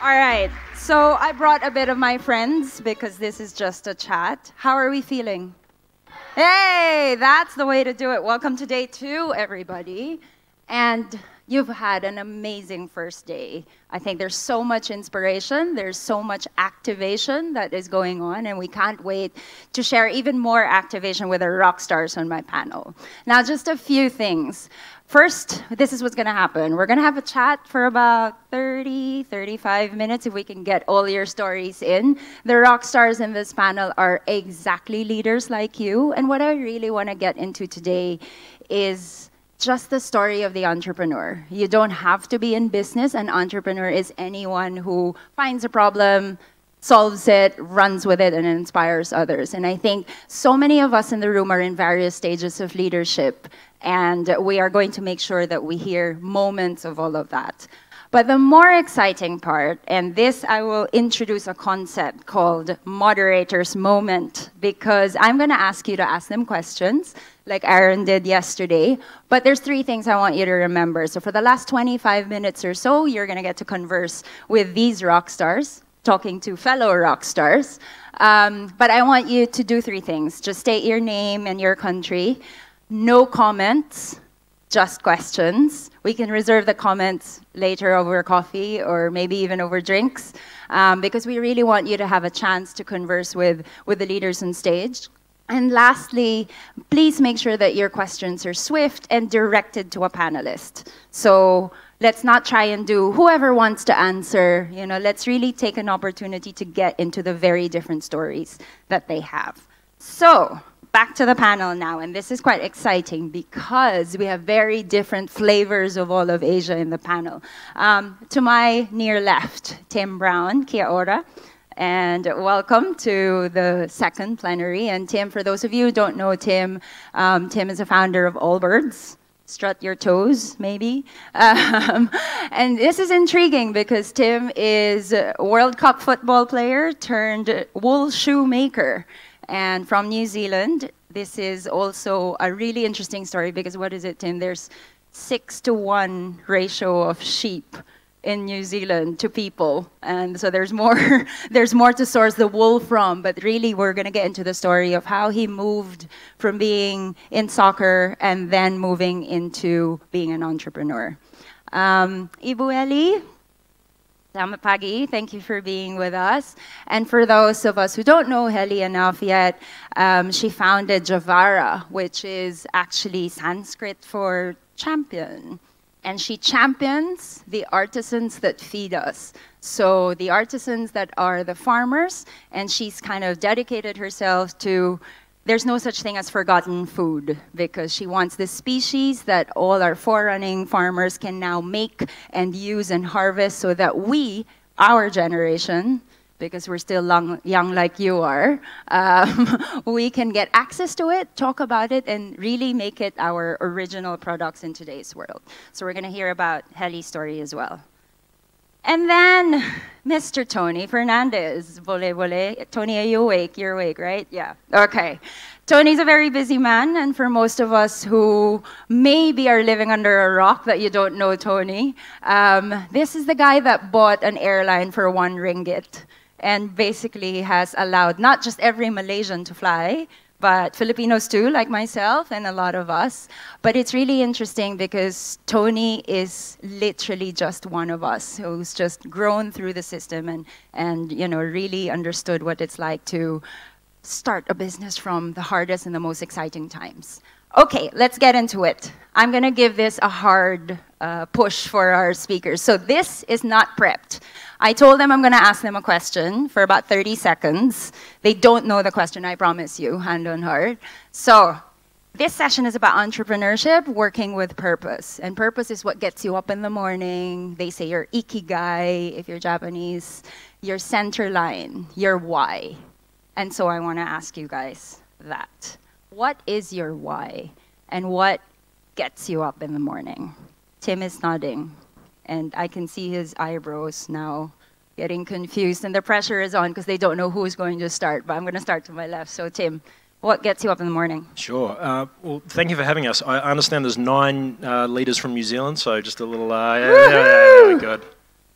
All right, so I brought a bit of my friends because this is just a chat. How are we feeling? Hey, that's the way to do it. Welcome to day 2, everybody. And you've had an amazing first day. I think there's so much inspiration, there's so much activation that is going on, and we can't wait to share even more activation with the rock stars on my panel. Now, just a few things. First, this is what's going to happen. We're going to have a chat for about 30, 35 minutes if we can get all your stories in. The rock stars in this panel are exactly leaders like you. And what I really want to get into today is just the story of the entrepreneur. You don't have to be in business. An entrepreneur is anyone who finds a problem, solves it, runs with it, and inspires others. And I think so many of us in the room are in various stages of leadership. And we are going to make sure that we hear moments of all of that. But the more exciting part, and this I will introduce a concept called Moderators Moment, because I'm going to ask you to ask them questions, like Aaron did yesterday. But there's 3 things I want you to remember. So for the last 25 minutes or so, you're going to get to converse with these rock stars, talking to fellow rock stars. But I want you to do 3 things. Just state your name and your country. No comments, just questions. We can reserve the comments later over coffee or maybe even over drinks because we really want you to have a chance to converse with the leaders on stage. And lastly, please make sure that your questions are swift and directed to a panelist. So let's not try and do whoever wants to answer. You know, let's really take an opportunity to get into the very different stories that they have. So back to the panel now, and this is quite exciting because we have very different flavors of all of Asia in the panel. To my near left, Tim Brown, kia ora, and welcome to the second plenary. And Tim, for those of you who don't know Tim, Tim is a founder of Allbirds. Strut your toes, maybe. And this is intriguing because Tim is a World Cup football player turned wool shoe maker. And from New Zealand, this is also a really interesting story because what is it, Tim? There's 6-to-1 ratio of sheep in New Zealand to people. And so there's more to source the wool from. But really, we're going to get into the story of how he moved from being in soccer and then moving into being an entrepreneur. Ibu Eli, selamat pagi. Thank you for being with us. And for those of us who don't know Heli enough yet, she founded Javara, which is actually Sanskrit for champion. And she champions the artisans that feed us. So the artisans that are the farmers, and she's kind of dedicated herself to, there's no such thing as forgotten food, because she wants this species that all our forerunning farmers can now make and use and harvest so that we, our generation, because we're still young like you are, we can get access to it, talk about it, and really make it our original products in today's world. So we're going to hear about Heli's story as well. And then Mr. Tony Fernandes. Tony, are you awake? You're awake, right? Yeah. Okay. Tony's a very busy man, and for most of us who maybe are living under a rock that you don't know Tony, this is the guy that bought an airline for 1 ringgit. And basically has allowed not just every Malaysian to fly, but Filipinos too, like myself and a lot of us. But it's really interesting because Tony is literally just one of us who's just grown through the system and you know, really understood what it's like to start a business from the hardest and the most exciting times. Okay, let's get into it. I'm going to give this a hard push for our speakers. So this is not prepped. I told them I'm going to ask them a question for about 30 seconds. They don't know the question, I promise you, hand on heart. So this session is about entrepreneurship, working with purpose. And purpose is what gets you up in the morning. They say your ikigai, if you're Japanese, your center line, your why. And so I want to ask you guys that. What is your why? And what gets you up in the morning? Tim is nodding. And I can see his eyebrows now getting confused. And the pressure is on because they don't know who's going to start. But I'm going to start to my left. So Tim, what gets you up in the morning? Sure. Well, thank you for having us. I understand there's 9 leaders from New Zealand. So just a little, yeah, good.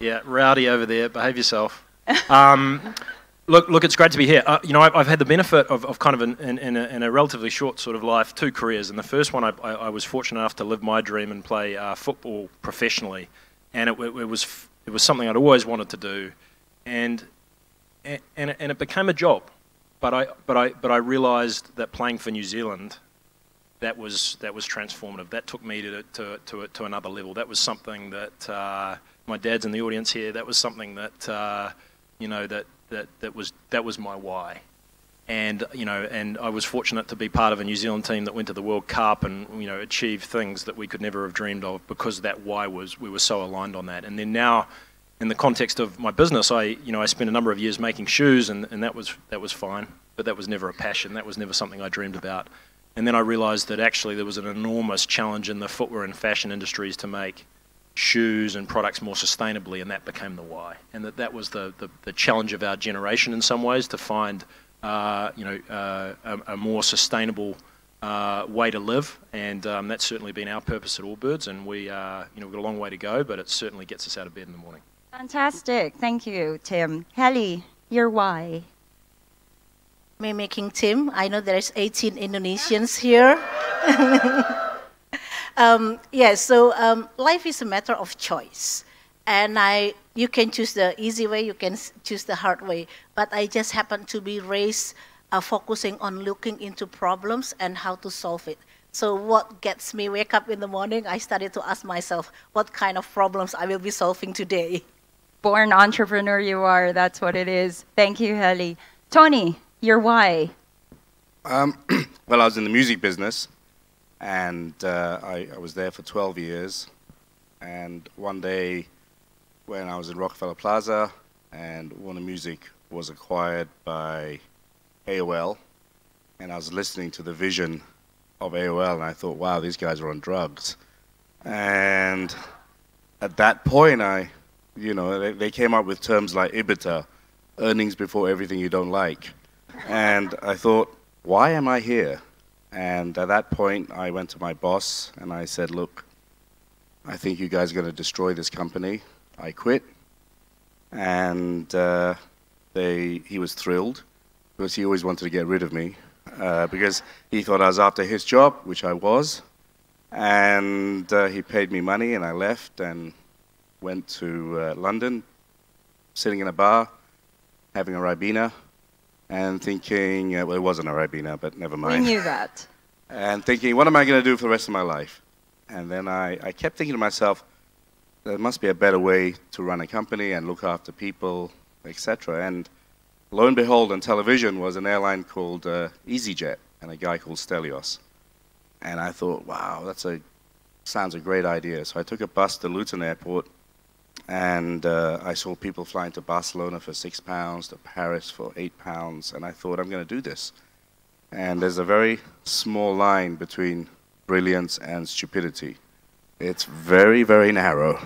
Yeah, rowdy over there. Behave yourself. Look, it's great to be here. You know, I've had the benefit of kind of in a relatively short sort of life, 2 careers. And the first one, I was fortunate enough to live my dream and play football professionally, and it was something I'd always wanted to do, and it became a job. But I realised that playing for New Zealand, that was transformative. That took me to another level. That was something that my dad's in the audience here. That was something that you know that was my why. And you know, and I was fortunate to be part of a New Zealand team that went to the World Cup and, you know, achieved things that we could never have dreamed of, because that why we were so aligned on that. And then now, in the context of my business, I spent a number of years making shoes, and that was fine, but that was never a passion. That was never something I dreamed about. And then I realised that actually there was an enormous challenge in the footwear and fashion industries to make shoes and products more sustainably, and that became the why. And that was the challenge of our generation in some ways, to find a more sustainable way to live, and that's certainly been our purpose at Allbirds. And we've got a long way to go, but it certainly gets us out of bed in the morning. Fantastic, thank you, Tim. Heli, your why? Mimicking Tim, I know there's 18 Indonesians here. Life is a matter of choice, and you can choose the easy way, you can choose the hard way, but I just happen to be raised focusing on looking into problems and how to solve it. So what gets me wake up in the morning, I started to ask myself, what kind of problems I will be solving today? Born entrepreneur you are, that's what it is. Thank you, Heli. Tony, your why? Well, I was in the music business, and I was there for 12 years. And one day, when I was in Rockefeller Plaza, and Warner Music was acquired by AOL, and I was listening to the vision of AOL, and I thought, wow, these guys are on drugs. And at that point, they came up with terms like EBITDA, earnings before everything you don't like. And I thought, why am I here? And at that point, I went to my boss and I said, look, I think you guys are going to destroy this company. I quit. And he was thrilled, because he always wanted to get rid of me, because he thought I was after his job, which I was. And he paid me money, and I left and went to London, sitting in a bar, having a Ribena, and thinking, well, it wasn't a Ribena, but never mind. We knew that. And thinking, what am I going to do for the rest of my life? And then I kept thinking to myself, there must be a better way to run a company and look after people, etc. And lo and behold, on television was an airline called EasyJet and a guy called Stelios. And I thought, wow, sounds a great idea. So I took a bus to Luton Airport, and I saw people flying to Barcelona for £6, to Paris for £8, and I thought, I'm going to do this. And there's a very small line between brilliance and stupidity. It's very, very narrow.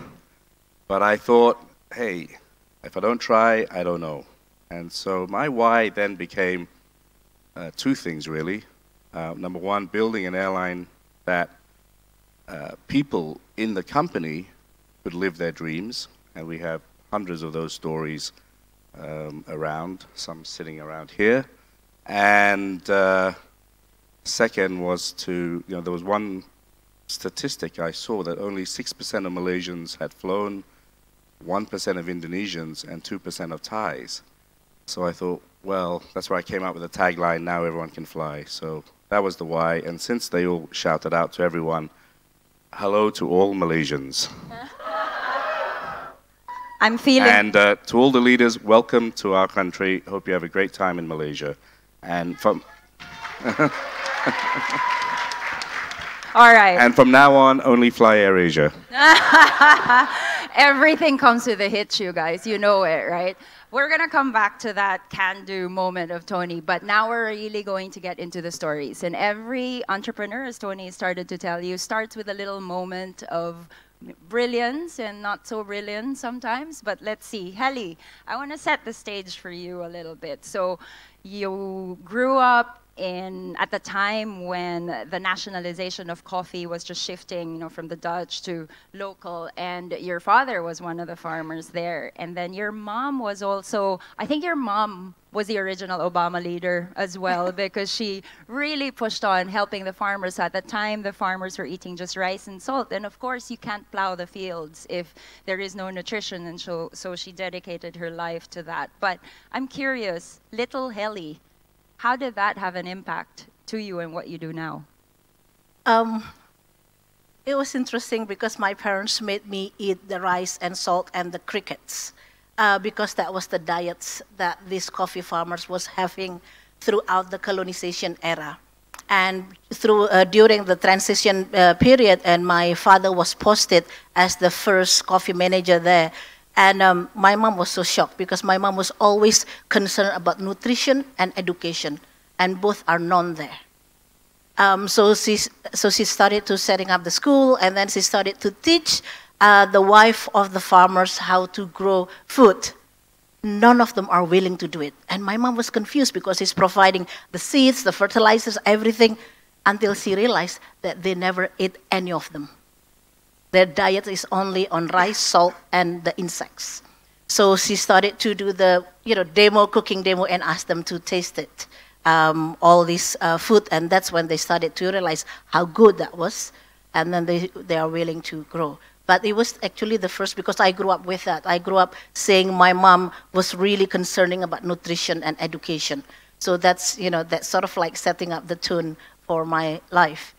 But I thought, hey, if I don't try, I don't know. And so my why then became 2 things, really. Number one, building an airline that people in the company could live their dreams, and we have hundreds of those stories around, some sitting around here. And second was there was one statistic I saw that only 6% of Malaysians had flown, 1% of Indonesians, and 2% of Thais. So I thought, well, that's where I came up with the tagline, now everyone can fly. So that was the why. And since they all shouted out to everyone, hello to all Malaysians. I'm feeling... And to all the leaders, welcome to our country. Hope you have a great time in Malaysia. And from... All right. And from now on, only fly AirAsia. Everything comes with a hitch, you guys. You know it, right? We're going to come back to that can-do moment of Tony, but now we're really going to get into the stories. And every entrepreneur, as Tony started to tell you, starts with a little moment of brilliance and not so brilliant sometimes. But let's see. Heli, I want to set the stage for you a little bit. So you grew up at the time when the nationalization of coffee was just shifting, from the Dutch to local, and your father was one of the farmers there, and then your mom was also, I think your mom was the original Obama leader as well, because she really pushed on helping the farmers. At the time, the farmers were eating just rice and salt, and of course you can't plow the fields if there is no nutrition, and so she dedicated her life to that. But I'm curious, little Heli, how did that have an impact to you and what you do now? It was interesting because my parents made me eat the rice and salt and the crickets because that was the diets that these coffee farmers was having throughout the colonization era. And during the transition period, and my father was posted as the first coffee manager there. And my mom was so shocked because my mom was always concerned about nutrition and education, and both are none there. So she started to setting up the school, and then she started to teach the wife of the farmers how to grow food. None of them are willing to do it. And my mom was confused because she's providing the seeds, the fertilizers, everything, until she realized that they never ate any of them. Their diet is only on rice, salt, and the insects. So she started to do the cooking demo, and asked them to taste it, all this food, and that's when they started to realize how good that was, and then they are willing to grow. But it was actually the first, because I grew up with that. I grew up seeing my mom was really concerning about nutrition and education. So that's that's sort of like setting up the tone for my life.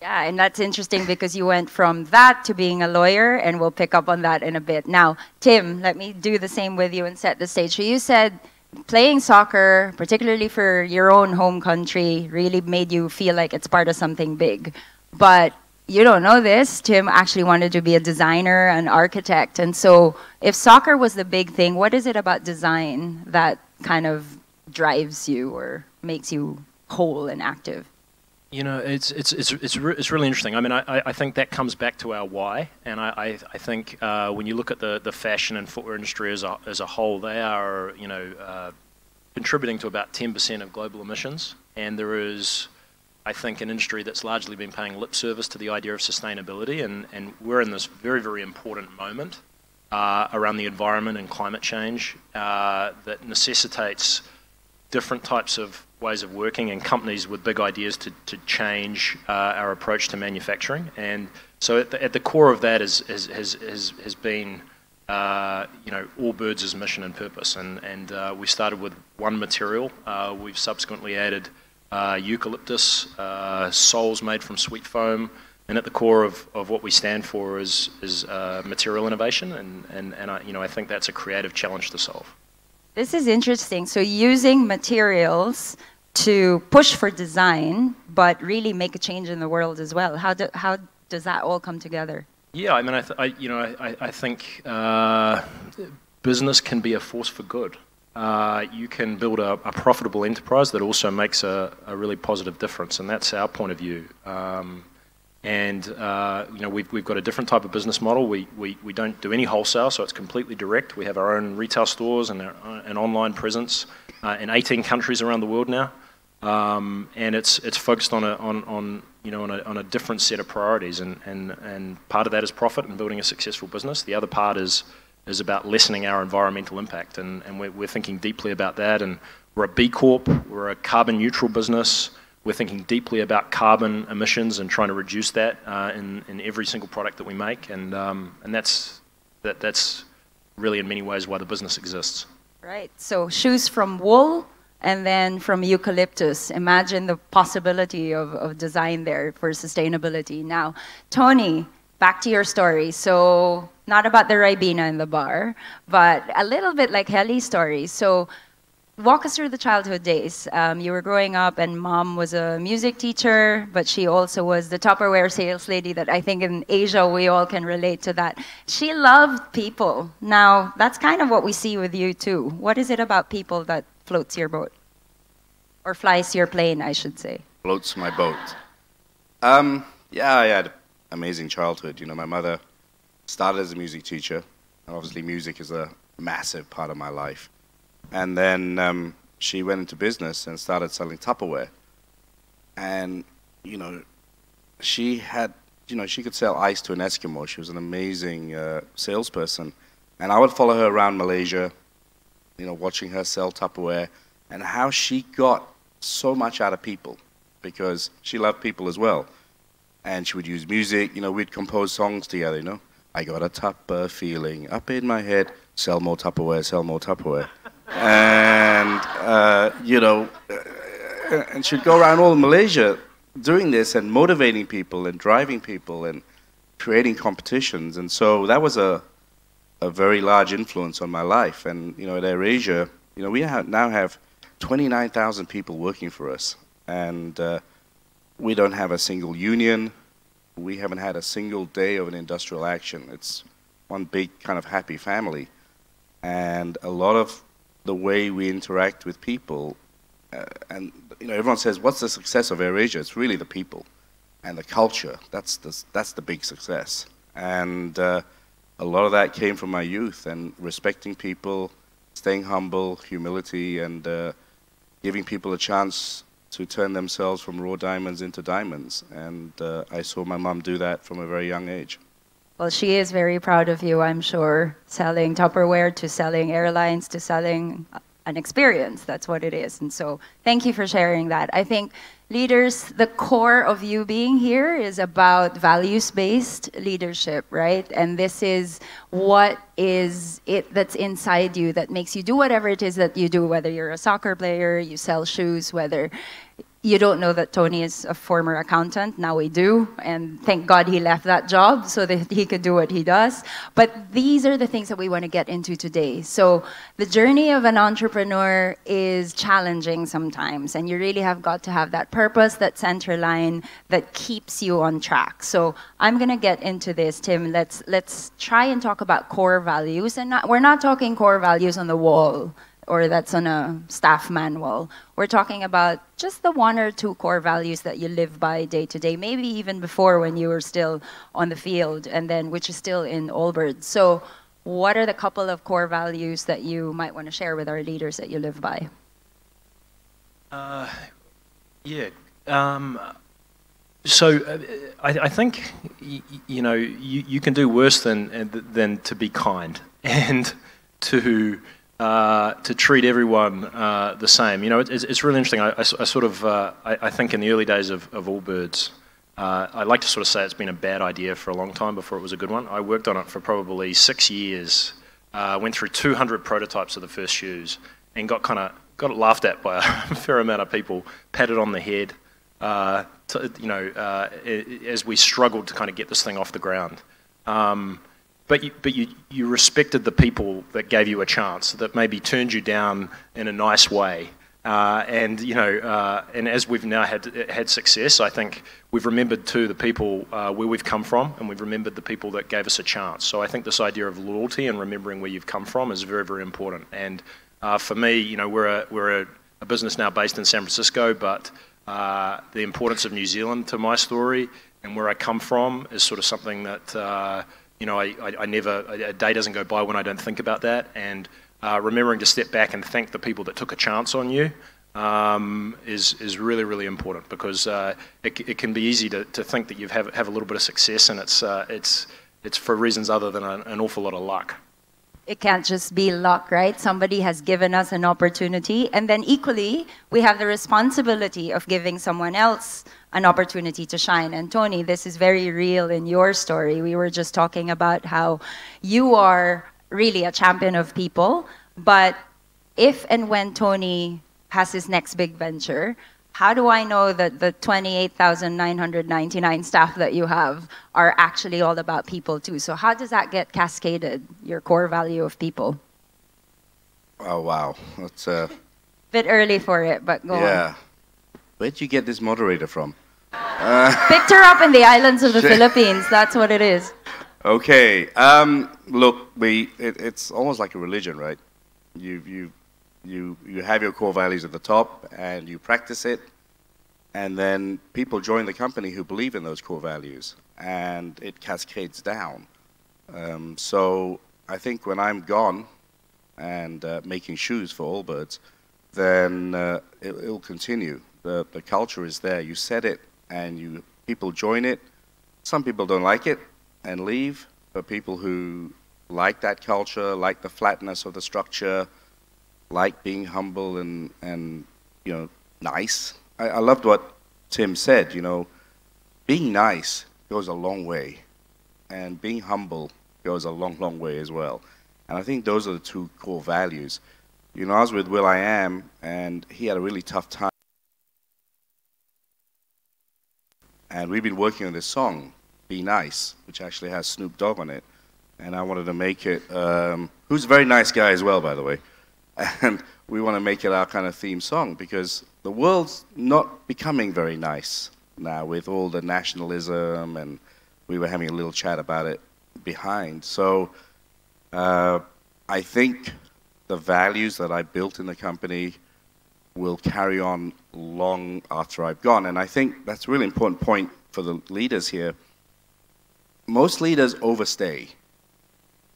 Yeah, and that's interesting because you went from that to being a lawyer, and we'll pick up on that in a bit. Now, Tim, let me do the same with you and set the stage. So you said playing soccer, particularly for your own home country, really made you feel like it's part of something big. But you don't know this, Tim actually wanted to be a designer, an architect. And so if soccer was the big thing, what is it about design that kind of drives you or makes you whole and active? It's really interesting. I mean, I think that comes back to our why, and I think when you look at the fashion and footwear industry as a whole, they are contributing to about 10% of global emissions, and there is, I think, an industry that's largely been paying lip service to the idea of sustainability, and we're in this very, very important moment around the environment and climate change that necessitates different types of ways of working and companies with big ideas to change our approach to manufacturing. And so at the core of that has been all birds' mission and purpose. And we started with one material. We've subsequently added eucalyptus, soles made from sweet foam, and at the core of what we stand for is material innovation. And I think that's a creative challenge to solve. This is interesting. So using materials to push for design, but really make a change in the world as well. How does that all come together? Yeah, I mean, I think business can be a force for good. You can build a profitable enterprise that also makes a really positive difference, and that's our point of view. We've got a different type of business model. We don't do any wholesale, so it's completely direct. We have our own retail stores and an online presence in 18 countries around the world now, and it's focused on a different set of priorities. And part of that is profit and building a successful business. The other part is about lessening our environmental impact, and we're thinking deeply about that. And we're a B Corp. We're a carbon neutral business. We're thinking deeply about carbon emissions and trying to reduce that in every single product that we make, and that's really in many ways why the business exists. Right. So shoes from wool and then from eucalyptus. Imagine the possibility of design there for sustainability. Now, Tony, back to your story. So not about the Ribena in the bar, but a little bit like Heli's story. So walk us through the childhood days. You were growing up, and mom was a music teacher, but she also was the Tupperware sales lady that I think in Asia we all can relate to that. She loved people. Now, that's kind of what we see with you too. What is it about people that floats your boat? Or flies your plane, I should say. Floats my boat. Yeah, I had an amazing childhood. My mother started as a music teacher, and obviously music is a massive part of my life. And then she went into business and started selling Tupperware. And, you know, she had, you know, she could sell ice to an Eskimo. She was an amazing salesperson. And I would follow her around Malaysia, you know, watching her sell Tupperware and how she got so much out of people because she loved people as well. And she would use music, you know, we'd compose songs together, you know. I got a Tupper feeling up in my head, sell more Tupperware, sell more Tupperware. And, you know, and she'd go around all of Malaysia doing this and motivating people and driving people and creating competitions. And so that was a very large influence on my life. And, you know, at AirAsia, you know, we now have 29,000 people working for us. And we don't have a single union. We haven't had a single day of an industrial action. It's one big kind of happy family. And a lot of the way we interact with people, and you know, everyone says, what's the success of AirAsia? It's really the people and the culture. That's the big success. And a lot of that came from my youth and respecting people, staying humble, humility, and giving people a chance to turn themselves from raw diamonds into diamonds. And I saw my mom do that from a very young age. Well, she is very proud of you, I'm sure, selling Tupperware to selling airlines to selling an experience. That's what it is. And so thank you for sharing that. I think leaders, the core of you being here is about values-based leadership, right? And this is what is it that's inside you that makes you do whatever it is that you do, whether you're a soccer player, you sell shoes, whether you don't know that Tony is a former accountant. Now we do, and thank God he left that job so that he could do what he does. But these are the things that we want to get into today. So the journey of an entrepreneur is challenging sometimes, and you really have got to have that purpose, that center line that keeps you on track. So I'm going to get into this, Tim. Let's try and talk about core values, and we're not talking core values on the wall or that's on a staff manual. We're talking about just the one or two core values that you live by day to day, maybe even before when you were still on the field, and then which is still in Allbirds. So what are the couple of core values that you might want to share with our leaders that you live by? I think, you know, you can do worse than to be kind and to treat everyone the same. You know, it's really interesting. I think in the early days of Allbirds, I like to sort of say it's been a bad idea for a long time before it was a good one. I worked on it for probably 6 years, went through 200 prototypes of the first shoes, and got it laughed at by a fair amount of people, patted on the head, as we struggled to kind of get this thing off the ground. But you respected the people that gave you a chance, that maybe turned you down in a nice way, and as we've now had success, I think we've remembered too the people where we've come from, and we've remembered the people that gave us a chance. So I think this idea of loyalty and remembering where you've come from is very, very important. And for me, you know, we're a business now based in San Francisco, but the importance of New Zealand to my story and where I come from is sort of something that. You know, a day doesn't go by when I don't think about that, and remembering to step back and thank the people that took a chance on you is really, really important, because it can be easy to think that you have a little bit of success, and it's for reasons other than an awful lot of luck. It can't just be luck, right? Somebody has given us an opportunity, and then equally, we have the responsibility of giving someone else an opportunity to shine. And Tony, this is very real in your story. We were just talking about how you are really a champion of people, but if and when Tony has his next big venture, how do I know that the 28,999 staff that you have are actually all about people too? So how does that get cascaded, your core value of people? Oh, wow. That's a bit early for it, but go on. Yeah. Where'd you get this moderator from? Picked her up in the islands of the Philippines. That's what it is. Okay. Look, it's almost like a religion, right? You have your core values at the top, and you practice it, and then people join the company who believe in those core values, and it cascades down. So I think when I'm gone and making shoes for Allbirds, then it'll continue. The culture is there. You set it, and people join it. Some people don't like it and leave, but people who like that culture, like the flatness of the structure, like being humble and nice. I loved what Tim said. Being nice goes a long way, and being humble goes a long, long way as well. And I think those are the two core values. I was with will.i.am, and he had a really tough time. And we've been working on this song, Be Nice, which actually has Snoop Dogg on it. And I wanted to make it, who's a very nice guy as well, by the way. And we want to make it our kind of theme song, because the world's not becoming very nice now with all the nationalism, and we were having a little chat about it behind. So I think the values that I built in the company will carry on long after I've gone. And I think that's a really important point for the leaders here. Most leaders overstay.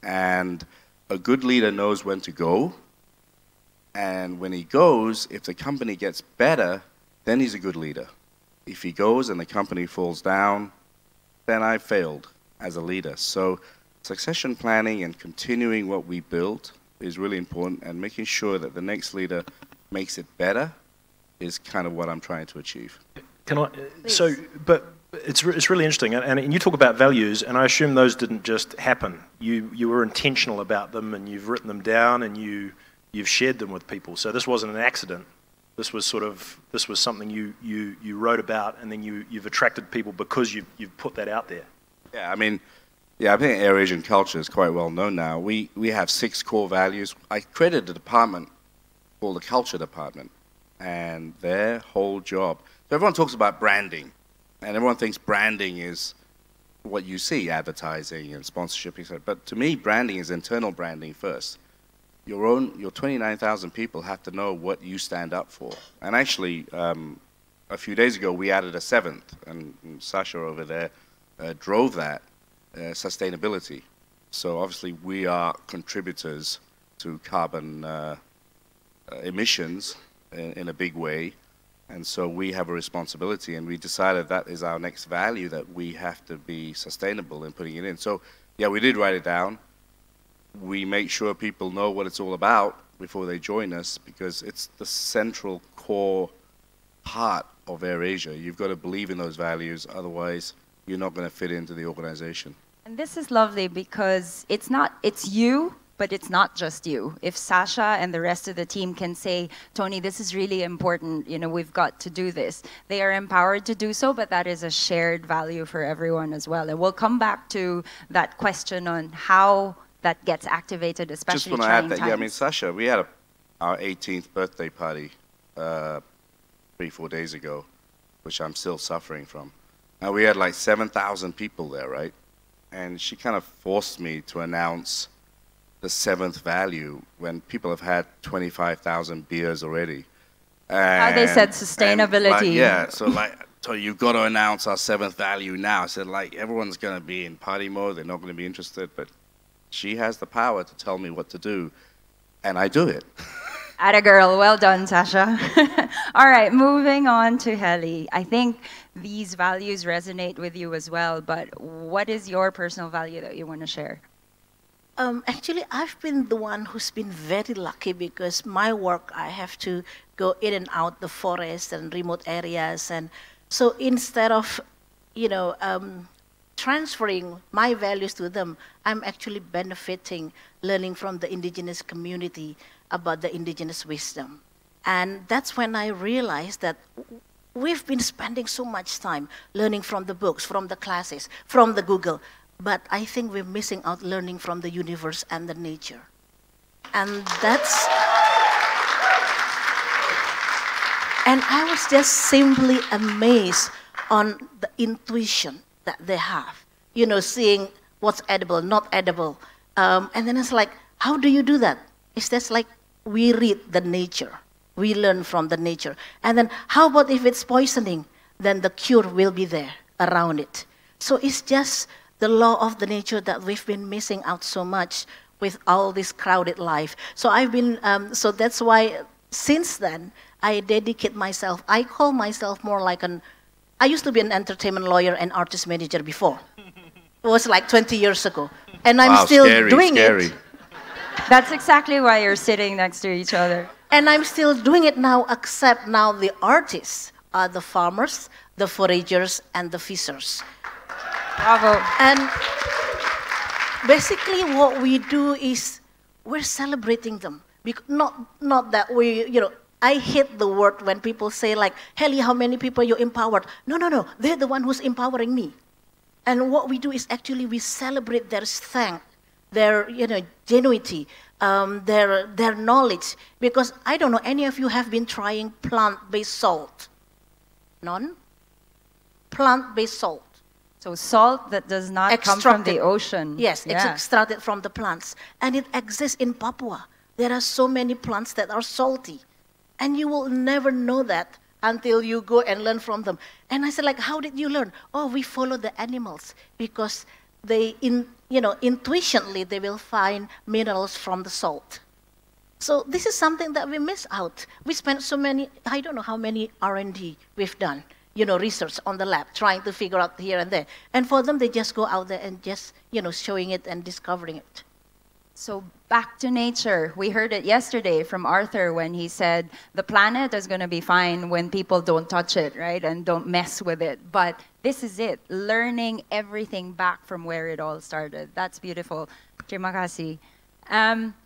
And a good leader knows when to go. And when he goes, if the company gets better, then he's a good leader. If he goes and the company falls down, then I failed as a leader. So succession planning and continuing what we built is really important, and making sure that the next leader makes it better is kind of what I'm trying to achieve. Can I? So, but it's really interesting, and you talk about values, and I assume those didn't just happen. You were intentional about them, and you've written them down, and you've shared them with people. So this wasn't an accident. This was something you wrote about, and then you've attracted people because you've put that out there. Yeah, I mean, I think AirAsian culture is quite well known now. We have 6 core values. I created a department called the Culture Department, and their whole job. So everyone talks about branding, and everyone thinks branding is what you see, advertising and sponsorship, etc. But to me, branding is internal branding first. Your 29,000 people have to know what you stand up for. And actually, a few days ago, we added a 7th, and Sasha over there drove that, sustainability. So obviously, we are contributors to carbon emissions in a big way. And so we have a responsibility, and we decided that is our next value, that we have to be sustainable in putting it in. So yeah, we did write it down. We make sure people know what it's all about before they join us, because it's the central core part of AirAsia. You've got to believe in those values, otherwise you're not going to fit into the organization. And this is lovely because it's you, but it's not just you. If Sasha and the rest of the team can say, Tony, this is really important, we've got to do this, they are empowered to do so, but that is a shared value for everyone as well. And we'll come back to that question on how that gets activated, especially just want to add that, times. Yeah, I mean, Sasha, we had our 18th birthday party 3-4 days ago, which I'm still suffering from. And we had like 7,000 people there, right? And she kind of forced me to announce the 7th value when people have had 25,000 beers already. And, they said sustainability. So you've got to announce our 7th value now. I said, everyone's going to be in party mode. They're not going to be interested, but she has the power to tell me what to do, and I do it. Atta girl, well done, Sasha. All right, moving on to Heli. I think these values resonate with you as well, but what is your personal value that you want to share? Actually, I've been the one who's been very lucky, because my work, I have to go in and out the forest and remote areas. And so instead of, transferring my values to them, I'm actually benefiting, learning from the indigenous community about the indigenous wisdom. And that's when I realized that we've been spending so much time learning from the books, from the classes, from the Google, but I think we're missing out learning from the universe and the nature. And and I was just simply amazed on the intuition that they have, seeing what's edible, not edible. And then it's like, how do you do that? It's just like we read the nature. We learn from the nature. And then how about if it's poisoning? Then the cure will be there around it. So it's just the law of the nature that we've been missing out so much with all this crowded life. So I've been, so that's why since then, I dedicate myself, I call myself more like I used to be an entertainment lawyer and artist manager before. It was like 20 years ago. And I'm still doing it. That's exactly why you're sitting next to each other. And I'm still doing it now, except now the artists are the farmers, the foragers, and the fishers. Bravo. And basically what we do is we're celebrating them. Not that we, I hate the word when people say like, Heli, how many people you empowered? No, they're the one who's empowering me. And what we do is actually we celebrate their strength, their genuity, their knowledge. Because I don't know, any of you have been trying plant-based salt? None? Plant-based salt. So salt that does not come from the ocean. Yes, it's extracted from the plants. And it exists in Papua. There are so many plants that are salty. And you will never know that until you go and learn from them. And I said, like, how did you learn? Oh, we follow the animals because they, intuitionally, they will find minerals from the salt. So this is something that we miss out. We spent so many, I don't know how many R&D we've done, research on the lab, trying to figure out here and there. And for them, they just go out there and just, showing it and discovering it. So back to nature. We heard it yesterday from Arthur when he said the planet is going to be fine when people don't touch it, right? And don't mess with it. But this is it, learning everything back from where it all started. That's beautiful. Terima kasih.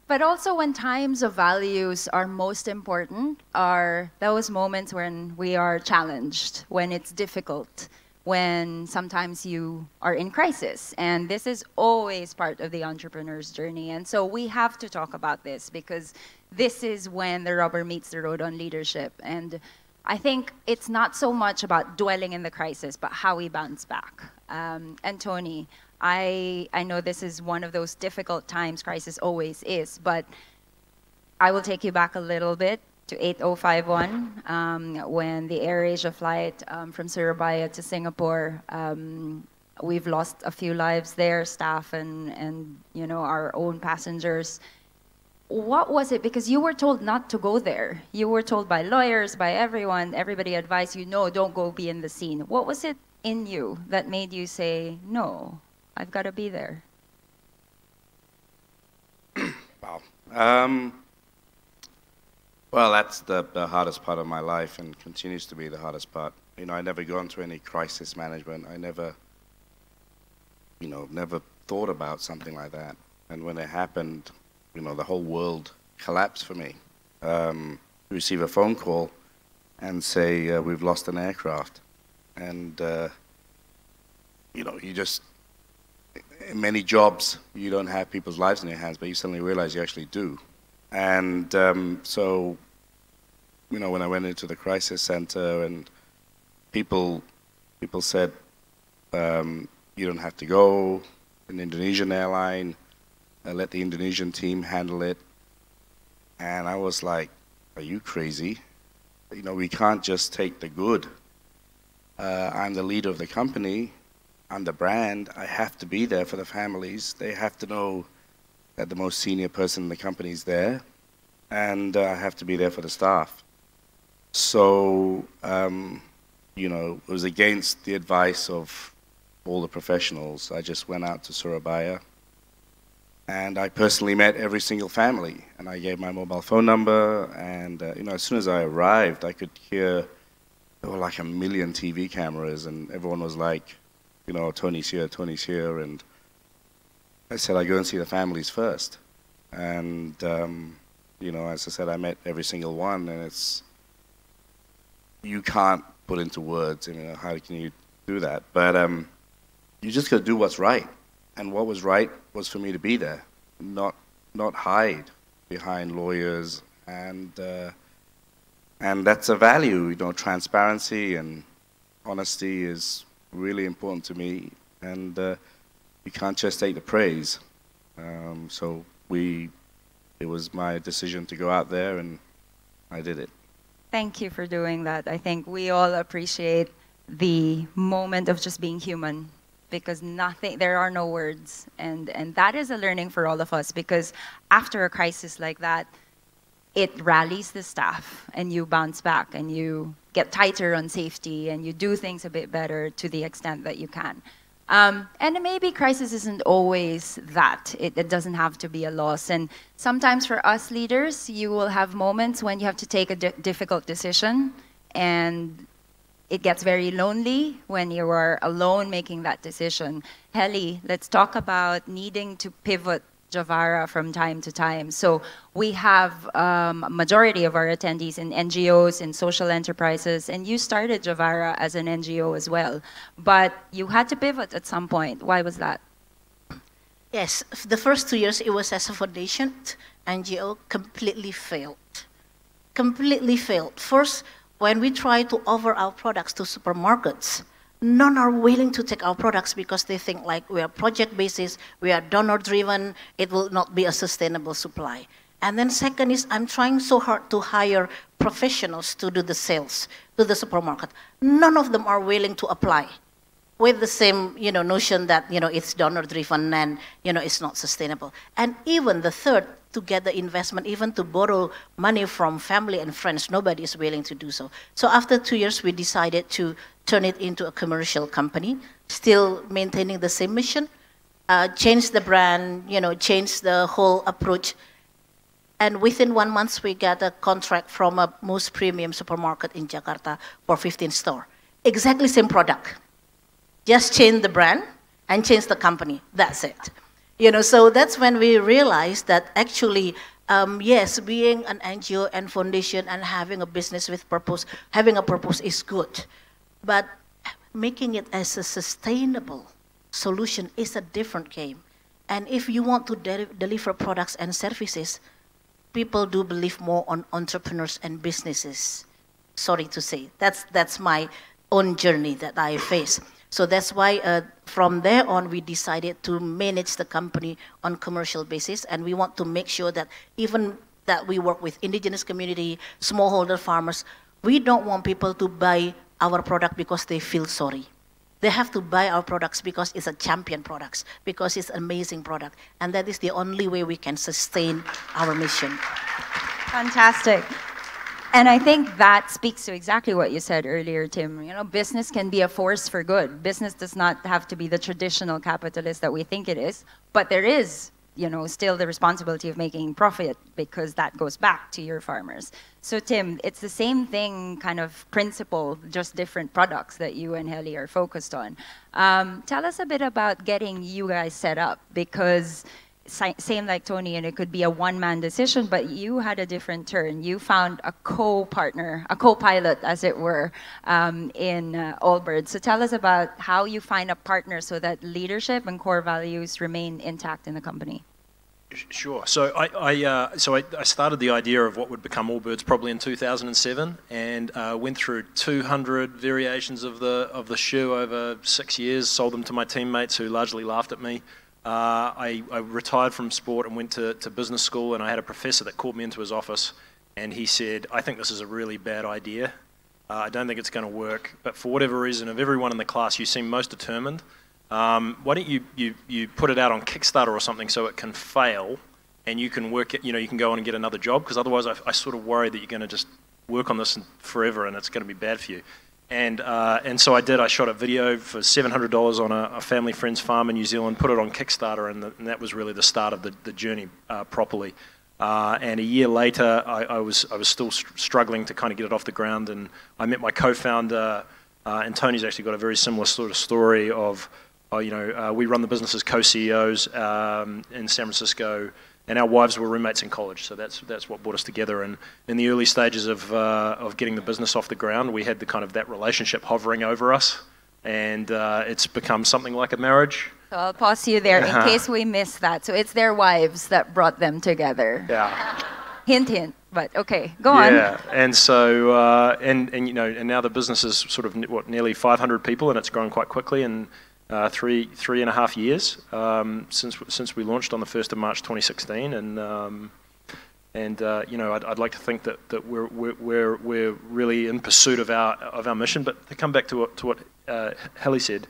But also when times of values are most important are those moments when we are challenged, when it's difficult, when sometimes you are in crisis. And this is always part of the entrepreneur's journey. And so we have to talk about this because this is when the rubber meets the road on leadership. And I think it's not so much about dwelling in the crisis, but how we bounce back. And Tony, I know this is one of those difficult times, crisis always is, but I will take you back a little bit to 8051, when the AirAsia flight from Surabaya to Singapore, we've lost a few lives there, staff and our own passengers. What was it? Because you were told not to go there. You were told by lawyers, by everyone, everybody advised you, no, don't go be in the scene. What was it in you that made you say, no, I've got to be there? Wow. Well, that's the hardest part of my life and continues to be the hardest part. I never gone through any crisis management. I never, never thought about something like that. And when it happened, the whole world collapsed for me. Receive a phone call and say, we've lost an aircraft. And, you just, in many jobs, you don't have people's lives in your hands, but you suddenly realize you actually do. And so, when I went into the crisis center and people said, you don't have to go, an Indonesian airline, let the Indonesian team handle it. And I was like, are you crazy? We can't just take the good. I'm the leader of the company. I'm the brand. I have to be there for the families. They have to know that the most senior person in the company is there, and I have to be there for the staff. So, it was against the advice of all the professionals. I just went out to Surabaya, and I personally met every single family, and I gave my mobile phone number, and as soon as I arrived, I could hear there were like 1 million TV cameras, and everyone was like, Tony's here, and I said, I go and see the families first. And, as I said, I met every single one, and you can't put into words, how can you do that? But you just got to do what's right. And what was right was for me to be there, not hide behind lawyers. And that's a value, transparency and honesty is really important to me. And you can't just take the praise. So it was my decision to go out there, and I did it. Thank you for doing that. I think we all appreciate the moment of just being human, because there are no words. And that is a learning for all of us, because after a crisis like that, it rallies the staff and you bounce back and you get tighter on safety and you do things a bit better to the extent that you can. And maybe crisis isn't always that. It doesn't have to be a loss. And sometimes for us leaders, you will have moments when you have to take a difficult decision, and it gets very lonely when you are alone making that decision. Heli, let's talk about needing to pivot Javara from time to time. So we have a majority of our attendees in NGOs, in social enterprises, and you started Javara as an NGO as well. But you had to pivot at some point. Why was that? Yes, the first 2 years it was as a foundation. NGO completely failed. Completely failed. First, when we try to offer our products to supermarkets, none are willing to take our products because they think like we are project basis, we are donor driven, it will not be a sustainable supply. And then second is I'm trying so hard to hire professionals to do the sales to the supermarket. None of them are willing to apply with the same notion that it's donor driven and it's not sustainable. And even the third, to get the investment, even to borrow money from family and friends, nobody is willing to do so. So after 2 years, we decided to turn it into a commercial company, still maintaining the same mission, change the brand, change the whole approach. And within 1 month, we got a contract from a most premium supermarket in Jakarta for 15 stores. Exactly same product. Just change the brand and change the company. That's it. So that's when we realized that actually, yes, being an NGO and foundation and having a business with purpose, having a purpose is good. But making it as a sustainable solution is a different game. And if you want to deliver products and services, people do believe more on entrepreneurs and businesses. Sorry to say, that's my own journey that I face. So that's why from there on, we decided to manage the company on commercial basis. And we want to make sure that even that we work with indigenous community, smallholder farmers, we don't want people to buy our product because they feel sorry. They have to buy our products because it's a champion product, because it's an amazing product. And that is the only way we can sustain our mission. Fantastic. And I think that speaks to exactly what you said earlier, Tim. Business can be a force for good. Business does not have to be the traditional capitalist that we think it is, but there is, still the responsibility of making profit because that goes back to your farmers. So Tim, it's the same thing kind of principle, just different products that you and Heli are focused on. Tell us a bit about getting you guys set up, because same like Tony, and it could be a one-man decision, but you had a different turn. You found a co-partner, a co-pilot, as it were, in Allbirds. So tell us about how you find a partner so that leadership and core values remain intact in the company. Sure. So I started the idea of what would become Allbirds probably in 2007, and went through 200 variations of the shoe over 6 years. Sold them to my teammates who largely laughed at me. I retired from sport and went to business school, and I had a professor that called me into his office, and he said, "I think this is a really bad idea. I don't think it's going to work, but for whatever reason, of everyone in the class, you seem most determined. Why don't you put it out on Kickstarter or something so it can fail, and you can work it, you can go on and get another job, because otherwise I sort of worry that you're going to just work on this forever and it's going to be bad for you." And so I did. I shot a video for $700 on a family friend's farm in New Zealand, put it on Kickstarter, and that was really the start of the journey properly. And a year later, I was still struggling to kind of get it off the ground, and I met my co-founder, and Tony's actually got a very similar sort of story of, we run the business as co-CEOs in San Francisco, and our wives were roommates in college, so that's what brought us together. And in the early stages of getting the business off the ground, we had the kind of that relationship hovering over us, and it's become something like a marriage. So I'll pause you there in case we miss that. So it's their wives that brought them together. Yeah. Hint, hint. But okay, go on. Yeah, and so and now the business is sort of nearly 500 people, and it's grown quite quickly. And 3.5 years since we launched on the 1st of March 2016, and I'd like to think that we're really in pursuit of our mission. But to come back to what Heli said,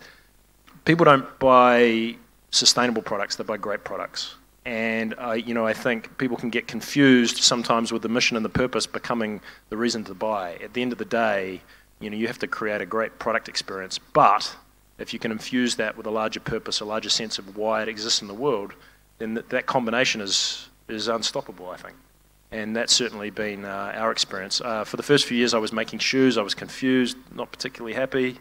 people don't buy sustainable products; they buy great products. And I think people can get confused sometimes with the mission and the purpose becoming the reason to buy. At the end of the day, you have to create a great product experience, but if you can infuse that with a larger purpose, a larger sense of why it exists in the world, then that combination is unstoppable, I think. And that's certainly been our experience. For the first few years I was making shoes, I was confused, not particularly happy,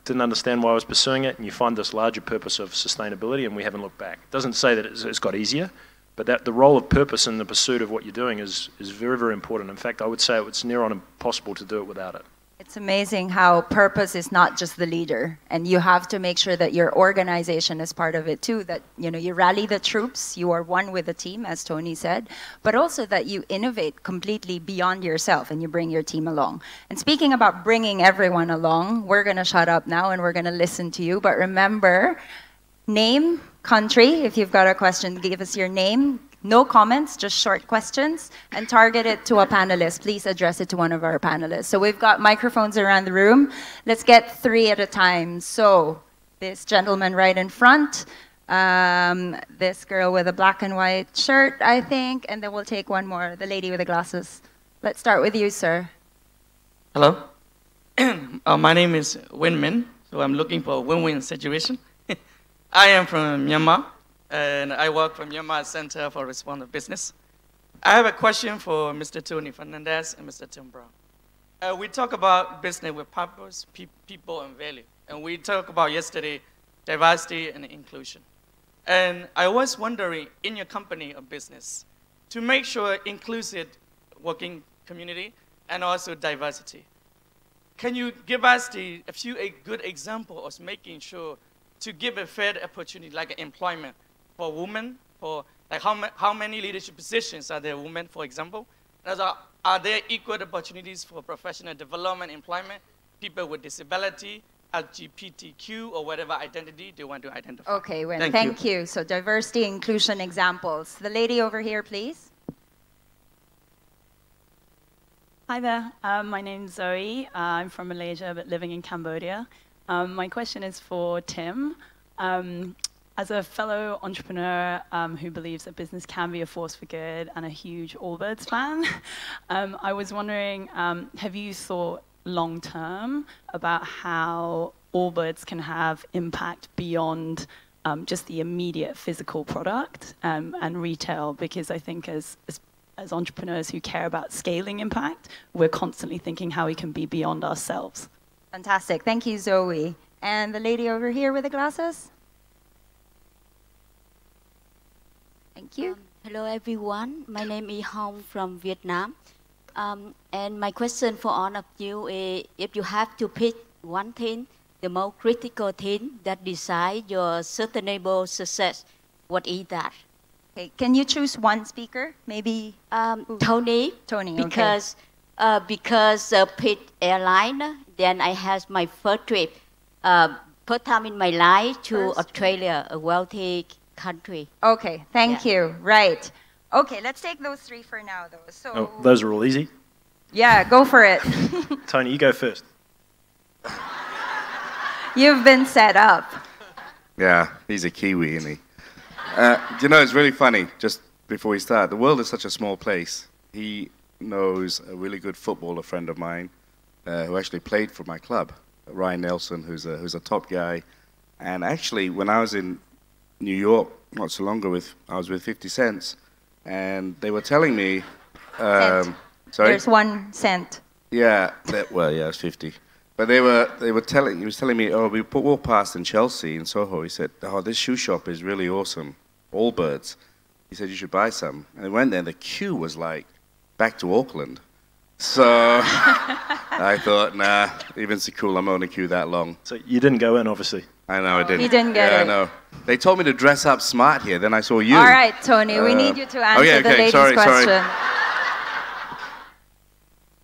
didn't understand why I was pursuing it, and you find this larger purpose of sustainability, and we haven't looked back. It doesn't say that it's got easier, but that the role of purpose in the pursuit of what you're doing is very, very important. In fact, I would say it's near on impossible to do it without it. It's amazing how purpose is not just the leader, and you have to make sure that your organization is part of it too, that you rally the troops, you are one with the team, as Tony said, but also that you innovate completely beyond yourself and you bring your team along. And speaking about bringing everyone along, we're going to shut up now and we're going to listen to you, but remember, name, country, if you've got a question, give us your name. No comments, just short questions, and target it to a panelist. Please address it to one of our panelists. So we've got microphones around the room. Let's get 3 at a time. So this gentleman right in front, this girl with a black and white shirt, I think, and then we'll take one more, the lady with the glasses. Let's start with you, sir. Hello. My name is Win Min, so I'm looking for a win-win situation. I am from Myanmar, and I work for Myanmar Center for Responsible Business. I have a question for Mr. Tony Fernandes and Mr. Tim Brown. We talk about business with purpose, people, and value. And we talked about yesterday diversity and inclusion. And I was wondering, in your company or business, to make sure inclusive working community and also diversity, can you give us a good example of making sure to give a fair opportunity, like employment, for women, for like how many leadership positions are there women, for example? And are there equal opportunities for professional development, employment, people with disability, LGBTQ, or whatever identity they want to identify? Okay, Win, thank you. So diversity, inclusion examples. The lady over here, please. Hi there, my name's Zoe. I'm from Malaysia, but living in Cambodia. My question is for Tim. As a fellow entrepreneur who believes that business can be a force for good and a huge Allbirds fan, I was wondering, have you thought long-term about how Allbirds can have impact beyond just the immediate physical product and retail? Because I think as entrepreneurs who care about scaling impact, we're constantly thinking how we can be beyond ourselves. Fantastic. Thank you, Zoe. And the lady over here with the glasses? Thank you. Hello, everyone. My name is Hong from Vietnam. And my question for all of you is, if you have to pick one thing, the most critical thing that decide your sustainable success, what is that? Okay, can you choose one speaker? Maybe Tony. Tony, because Pitt Airline, then I had my first trip, first time in my life to Australia, a wealthy country. Okay, thank you. Right. Okay, let's take those 3 for now, though. So those are all easy? Yeah, go for it. Tony, you go first. You've been set up. Yeah, he's a Kiwi, isn't he? It's really funny, just before we start, the world is such a small place. He knows a really good footballer friend of mine who actually played for my club, Ryan Nelson, who's a top guy. And actually, when I was in New York not so long ago, I was with 50 Cents, and they were telling me... sorry? There's 1 cent. Yeah, it was 50. But he was telling me, we walked past in Chelsea, in Soho. He said, this shoe shop is really awesome, Allbirds. He said, you should buy some. And I went there, and the queue was like back to Auckland. So I thought, nah, even so cool, I'm only queue that long. So you didn't go in, obviously. I know, I didn't. He didn't get it. I know. They told me to dress up smart here, then I saw you. All right, Tony, we need you to answer the lady's question. Sorry.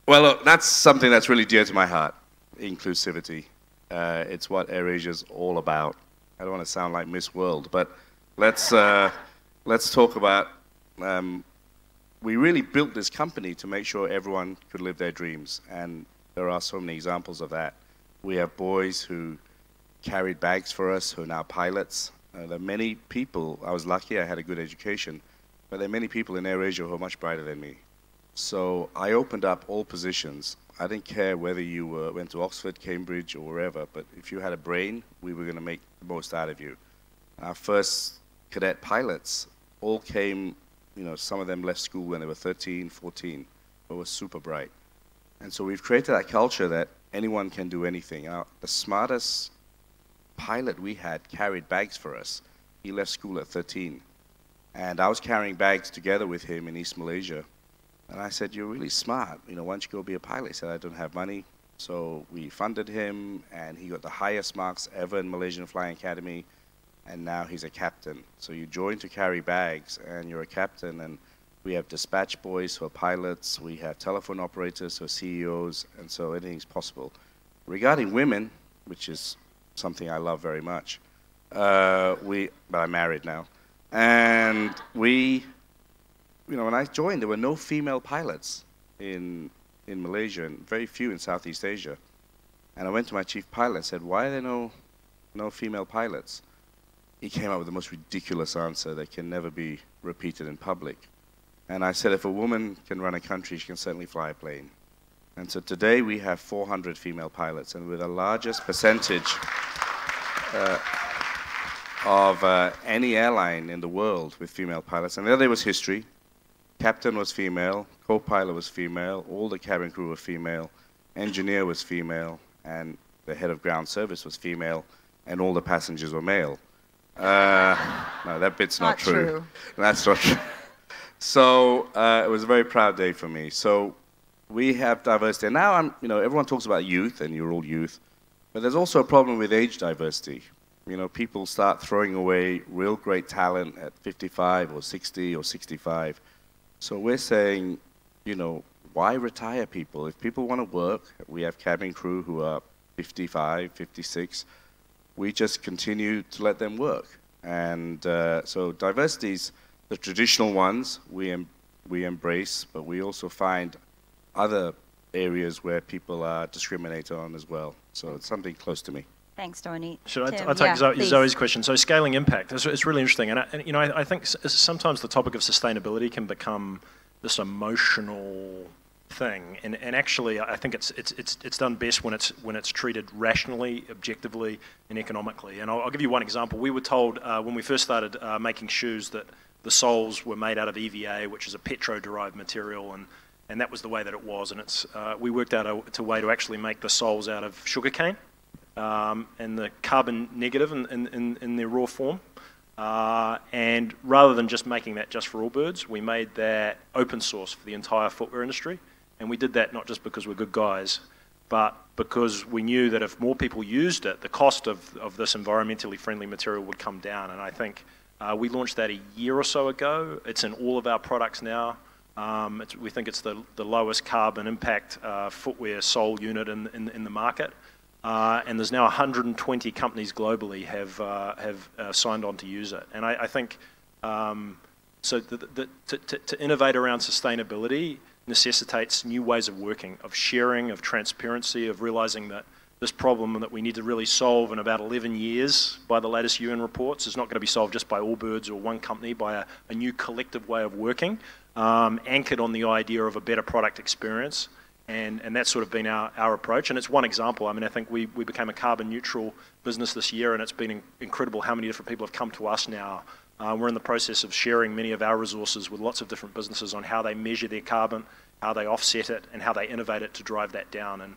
Well, look, that's something that's really dear to my heart, inclusivity. It's what AirAsia's all about. I don't want to sound like Miss World, but let's talk about, we really built this company to make sure everyone could live their dreams, and there are so many examples of that. We have boys who carried bags for us, who are now pilots. There are many people, I was lucky, I had a good education, but there are many people in AirAsia who are much brighter than me. So I opened up all positions. I didn't care whether you went to Oxford, Cambridge, or wherever, but if you had a brain, we were going to make the most out of you. Our first cadet pilots all came, you know, some of them left school when they were 13, 14, but were super bright. And so we've created that culture that anyone can do anything. The smartest pilot we had carried bags for us. He left school at 13. And I was carrying bags together with him in East Malaysia. And I said, you're really smart. You know, why don't you go be a pilot? He said, I don't have money. So we funded him, and he got the highest marks ever in Malaysian Flying Academy. And now he's a captain. So you join to carry bags, and you're a captain. And we have dispatch boys who are pilots. We have telephone operators who are CEOs. And so anything's possible. Regarding women, which is something I love very much, but I'm married now. And you know, when I joined, there were no female pilots in Malaysia, and very few in Southeast Asia. And I went to my chief pilot and said, why are there no female pilots? He came up with the most ridiculous answer that can never be repeated in public. And I said, if a woman can run a country, she can certainly fly a plane. And so today we have 400 female pilots, and we're the largest percentage of any airline in the world with female pilots. And the other day was history. Captain was female, co-pilot was female, all the cabin crew were female, engineer was female, and the head of ground service was female, and all the passengers were male. No, that bit's not true. That's not true. So it was a very proud day for me. So we have diversity. And now you know, everyone talks about youth, and you're all youth, but there's also a problem with age diversity. You know, people start throwing away real great talent at 55 or 60 or 65. So we're saying, you know, why retire people? If people want to work, we have cabin crew who are 55, 56. We just continue to let them work. And so diversity's the traditional ones we embrace, but we also find other areas where people are discriminated on as well. So it's something close to me. Thanks, Tony. Should I take Zoe's question? So scaling impact, it's really interesting. And you know, I think sometimes the topic of sustainability can become this emotional thing. And actually, I think it's done best when it's treated rationally, objectively, and economically. And I'll give you one example. We were told when we first started making shoes that the soles were made out of EVA, which is a petro-derived material, and that was the way that it was. And we worked out a way to actually make the soles out of sugarcane. And the carbon negative in their raw form. And rather than just making that just for Allbirds, we made that open source for the entire footwear industry. And we did that not just because we're good guys, but because we knew that if more people used it, the cost of this environmentally friendly material would come down. And I think we launched that a year or so ago. It's in all of our products now. We think it's the lowest carbon impact footwear sole unit in the market. And there's now 120 companies globally have signed on to use it. And I think so to innovate around sustainability necessitates new ways of working, of sharing, of transparency, of realizing that this problem that we need to really solve in about 11 years by the latest UN reports is not going to be solved just by Allbirds or one company, by a new collective way of working, anchored on the idea of a better product experience. And that's sort of been our approach. And it's one example. I mean, I think we became a carbon neutral business this year, and it's been incredible how many different people have come to us now. We're in the process of sharing many of our resources with lots of different businesses on how they measure their carbon, how they offset it, and how they innovate it to drive that down.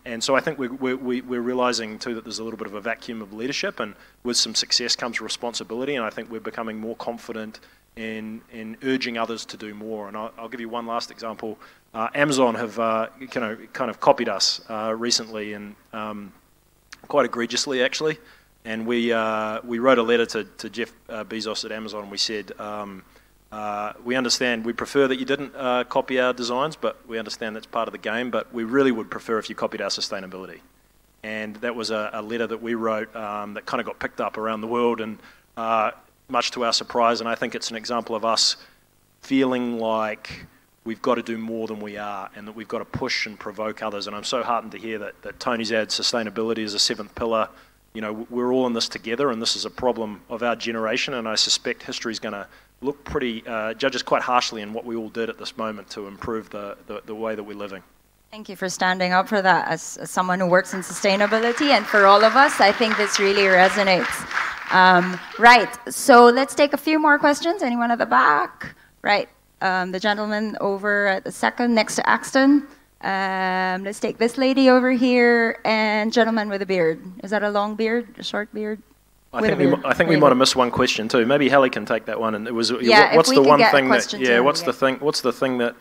And so I think we're realizing too that there's a little bit of a vacuum of leadership, and with some success comes responsibility. And I think we're becoming more confident in urging others to do more. And I'll give you one last example. Amazon have kind of copied us recently, and quite egregiously actually. And we wrote a letter to Jeff Bezos at Amazon, and we said, we understand, we prefer that you didn't copy our designs, but we understand that's part of the game, but we really would prefer if you copied our sustainability. And that was a letter that we wrote that kind of got picked up around the world, and much to our surprise, and I think it's an example of us feeling like we've got to do more than we are, and that we've got to push and provoke others. And I'm so heartened to hear that Tony's added sustainability as a seventh pillar you know, we're all in this together, and this is a problem of our generation, and I suspect history is going to look pretty, judge us quite harshly in what we all did at this moment to improve the way that we're living. Thank you for standing up for that as someone who works in sustainability, and for all of us, I think this really resonates. Right, so let's take a few more questions. Anyone at the back? Right, the gentleman over at the second next to Axton. Let's take this lady over here, and gentleman with a beard. Is that a long beard, a short beard? I think we might have missed one question too. Maybe Hallie can take that one. And it was, yeah, what's the one thing that, yeah, what's the thing that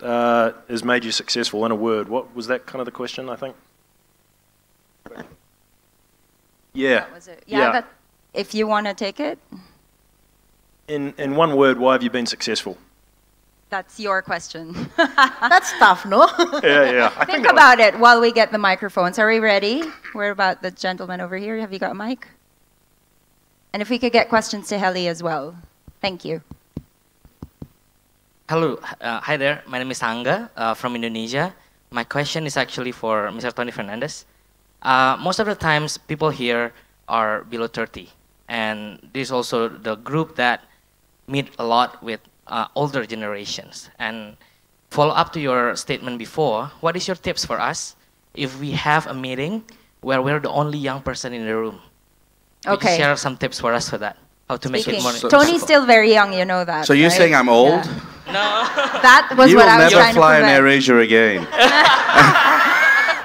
has made you successful in a word? What was that kind of the question? I think. Yeah. That was it. Yeah. That, if you want to take it. In one word, why have you been successful? That's your question. That's tough, no? Yeah. Think about it while we get the microphones. Are we ready? We're about the gentleman over here. Have you got a mic? And if we could get questions to Heli as well. Thank you. Hello. Hi there. My name is Angga from Indonesia. My question is actually for Mr. Tony Fernandes. Most of the times, people here are below 30. And this is also the group that meet a lot with older generations. And follow up to your statement before, what is your tips for us if we have a meeting where we're the only young person in the room? Could you share some tips for us for that? How to make it more... Tony's still very young, you know that. So you're saying I'm old? Yeah. No. That was what I was trying to prevent. You will never fly in AirAsia again.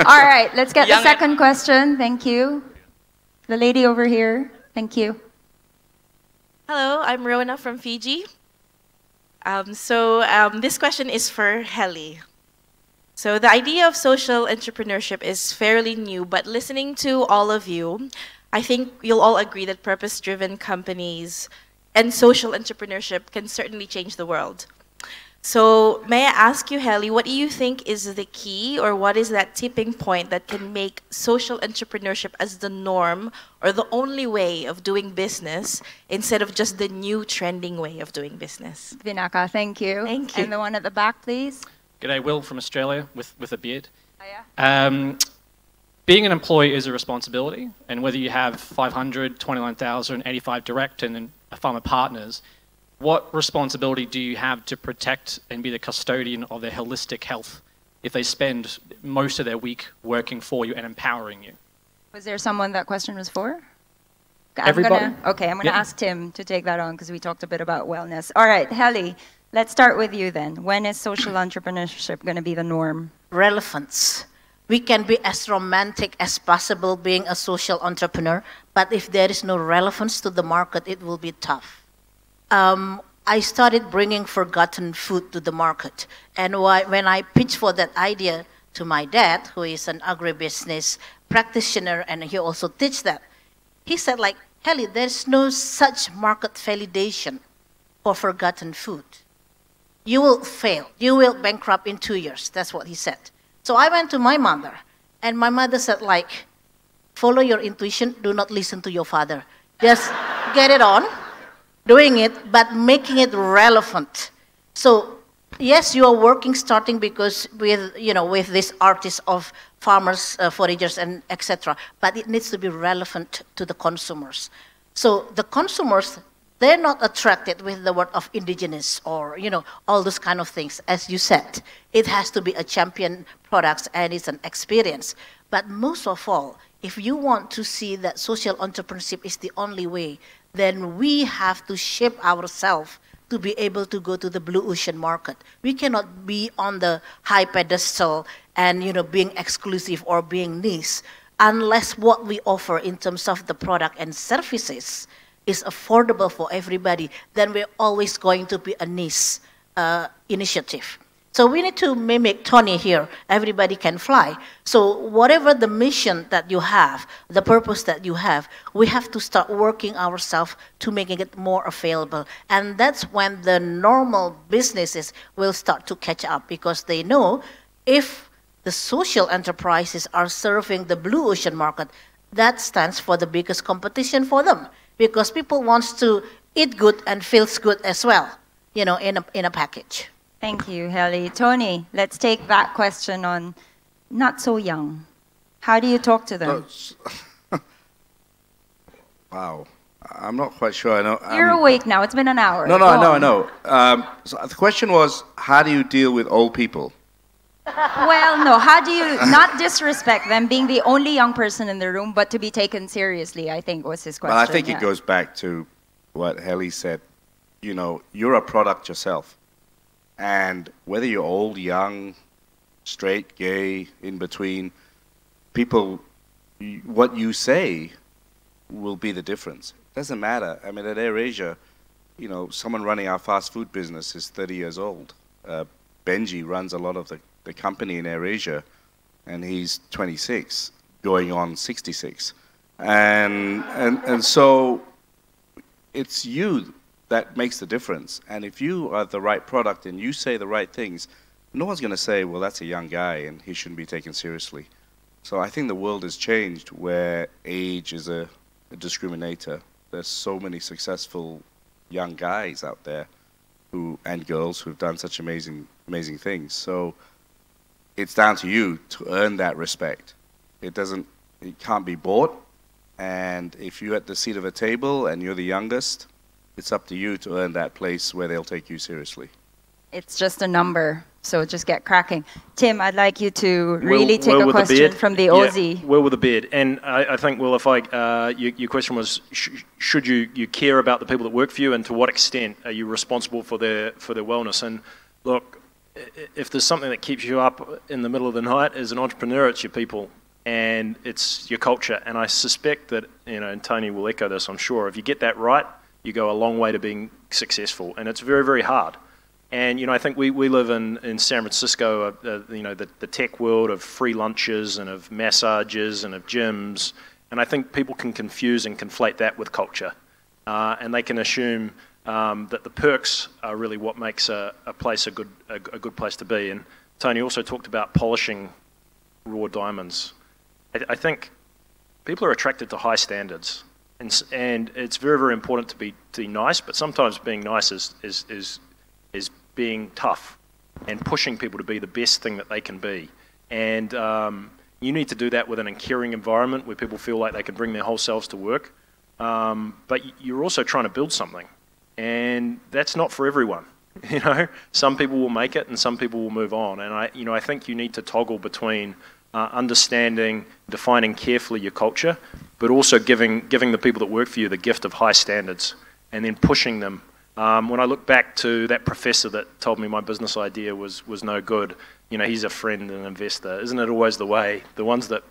All right, let's get the second question. Thank you. The lady over here. Thank you. Hello, I'm Rona from Fiji. This question is for Heli. So the idea of social entrepreneurship is fairly new, but listening to all of you, I think you'll all agree that purpose-driven companies and social entrepreneurship can certainly change the world. So may I ask you, Heli, what do you think is the key, or what is that tipping point that can make social entrepreneurship as the norm or the only way of doing business instead of just the new trending way of doing business? Vinaka, thank you. Thank you. And the one at the back, please. G'day, Will from Australia with a beard. Hiya. Being an employee is a responsibility, and whether you have 500, 29,000, 85 direct and then a farmer partners, what responsibility do you have to protect and be the custodian of their holistic health if they spend most of their week working for you and empowering you? Was there someone that question was for? Everybody. I'm going to ask Tim to take that on because we talked a bit about wellness. All right, Heli, let's start with you then. When is social entrepreneurship going to be the norm? Relevance. We can be as romantic as possible being a social entrepreneur, but if there is no relevance to the market, it will be tough. I started bringing forgotten food to the market. And when I pitched for that idea to my dad, who is an agribusiness practitioner, and he also teaches that, he said, like, Heli, there's no such market validation for forgotten food. You will fail. You will bankrupt in 2 years. That's what he said. So I went to my mother, and my mother said, like, follow your intuition, do not listen to your father. Just get it on, doing it, but making it relevant. So, yes, you are starting because with this artist of farmers, foragers, and etc., but it needs to be relevant to the consumers. So the consumers, they're not attracted with the word of indigenous or, all those kind of things. As you said, it has to be a champion product and it's an experience. But most of all, if you want to see that social entrepreneurship is the only way, then we have to shape ourselves to be able to go to the blue ocean market. We cannot be on the high pedestal and, being exclusive or being niche unless what we offer in terms of the product and services is affordable for everybody, then we're always going to be a niche initiative. So we need to mimic Tony here. Everybody can fly. So whatever the mission that you have, the purpose that you have, we have to start working ourselves to making it more available. And that's when the normal businesses will start to catch up because they know if the social enterprises are serving the blue ocean market, that stands for the biggest competition for them. Because people want to eat good and feels good as well, in a package. Thank you, Heli. Tony, let's take that question on not so young. How do you talk to them? Wow. I'm not quite sure. I know. You're awake now. It's been an hour. No, Go I on. know. So the question was, how do you deal with old people? Well, no. How do you not disrespect them being the only young person in the room, but to be taken seriously, I think was his question. Well, I think it goes back to what Heli said. You know, you're a product yourself. And whether you're old, young, straight, gay, in between, people, what you say will be the difference. It doesn't matter. I mean, at AirAsia, you know, someone running our fast food business is 30 years old. Benji runs a lot of the company in AirAsia, and he's 26, going on 66. And so it's you that makes the difference. And if you are the right product and you say the right things, no one's going to say, well, that's a young guy and he shouldn't be taken seriously. So I think the world has changed where age is a discriminator. There's so many successful young guys out there and girls who've done such amazing things. So it's down to you to earn that respect. It can't be bought. And if you're at the seat of a table and you're the youngest, it's up to you to earn that place where they'll take you seriously. It's just a number, so just get cracking. Tim, I'd like you to really take a question from the Aussie. Yeah, Will with a beard. And I think, Will, if your question was, should you care about the people that work for you, and to what extent are you responsible for their wellness? And look, if there's something that keeps you up in the middle of the night as an entrepreneur, it's your people and it's your culture. And I suspect that, and Tony will echo this, I'm sure, if you get that right, you go a long way to being successful. And it's very, very hard. And, I think we live in San Francisco, the tech world of free lunches and of massages and of gyms. And I think people can confuse and conflate that with culture. And they can assume that the perks are really what makes a place a good place to be. And Tony also talked about polishing raw diamonds. I think people are attracted to high standards. And it's very, very important to be nice, but sometimes being nice is being tough and pushing people to be the best thing that they can be. And you need to do that within a caring environment where people feel like they can bring their whole selves to work. But you're also trying to build something. And that's not for everyone. Some people will make it and some people will move on. And I think you need to toggle between understanding, defining carefully your culture, but also giving the people that work for you the gift of high standards and then pushing them. When I look back to that professor that told me my business idea was no good, he's a friend and an investor. Isn't it always the way? The ones that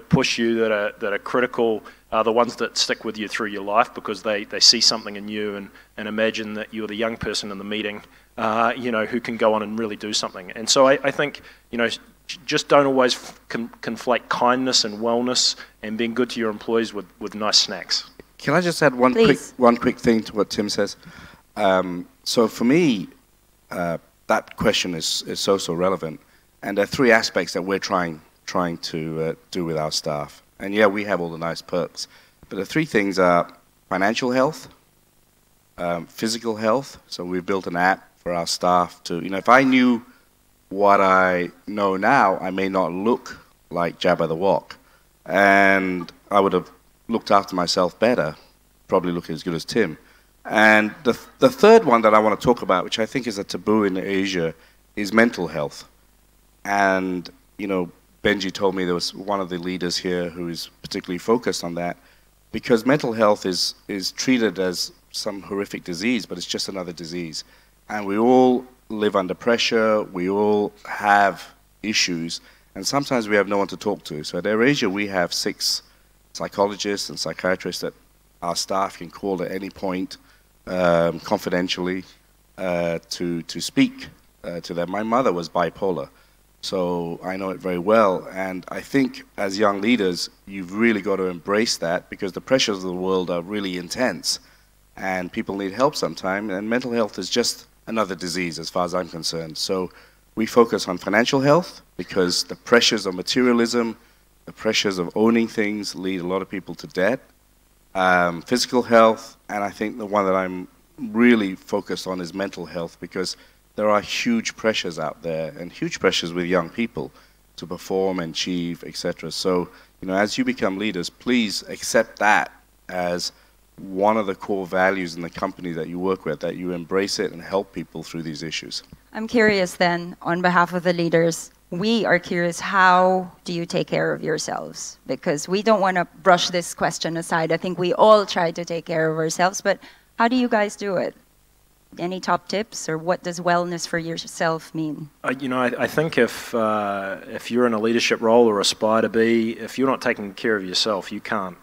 push you, that are critical, are the ones that stick with you through your life because they see something in you and imagine that you're the young person in the meeting, who can go on and really do something. And so I think, just don't always conflate kindness and wellness and being good to your employees with nice snacks. Can I just add one quick thing to what Tim says? So for me, that question is so relevant, and there are three aspects that we're trying to do with our staff. And yeah, we have all the nice perks, but the three things are financial health, physical health. So we've built an app for our staff to, if I knew what I know now, I may not look like Jabba the Hutt, and I would have looked after myself better, probably look as good as Tim. And the third one that I want to talk about, which I think is a taboo in Asia, is mental health. And, Benji told me there was one of the leaders here who is particularly focused on that, because mental health is treated as some horrific disease, but it's just another disease. And we all live under pressure, we all have issues, and sometimes we have no one to talk to. So at AirAsia, we have 6 psychologists and psychiatrists that our staff can call at any point, confidentially, to speak to them. My mother was bipolar, so I know it very well, and I think as young leaders, you've really got to embrace that, because the pressures of the world are really intense, and people need help sometimes, and mental health is just another disease as far as I'm concerned. So we focus on financial health, because the pressures of materialism, the pressures of owning things lead a lot of people to debt. Physical health, and I think the one that I'm really focused on is mental health, because there are huge pressures out there, and huge pressures with young people to perform and achieve, etc. So, as you become leaders, please accept that as one of the core values in the company that you work with, that you embrace it and help people through these issues. I'm curious then, on behalf of the leaders, we are curious, how do you take care of yourselves? Because we don't want to brush this question aside. I think we all try to take care of ourselves, but how do you guys do it? Any top tips, or what does wellness for yourself mean? I think if you're in a leadership role or aspire to be, if you're not taking care of yourself, you can't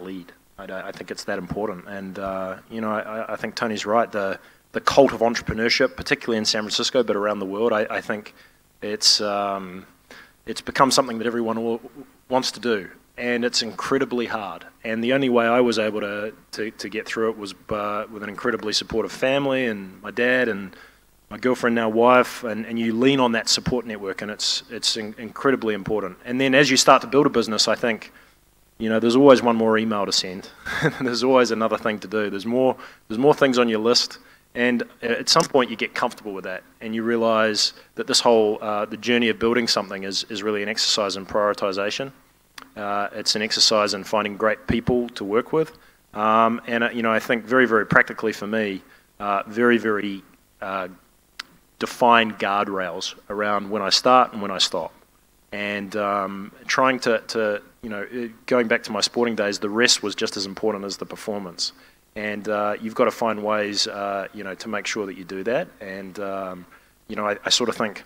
lead. I think it's that important. And I think Tony's right. The cult of entrepreneurship, particularly in San Francisco, but around the world, I think it's become something that everyone wants to do, and it's incredibly hard. And the only way I was able to get through it was with an incredibly supportive family, and my dad and my girlfriend, now wife, and you lean on that support network, and it's incredibly important. And then as you start to build a business, I think, there's always one more email to send. There's always another thing to do. There's more things on your list. And at some point you get comfortable with that, and you realize that this whole, the journey of building something is really an exercise in prioritization. It's an exercise in finding great people to work with. I think very, very practically for me, very, very defined guardrails around when I start and when I stop. And trying to going back to my sporting days, the rest was just as important as the performance. And you've got to find ways, to make sure that you do that. And, I sort of think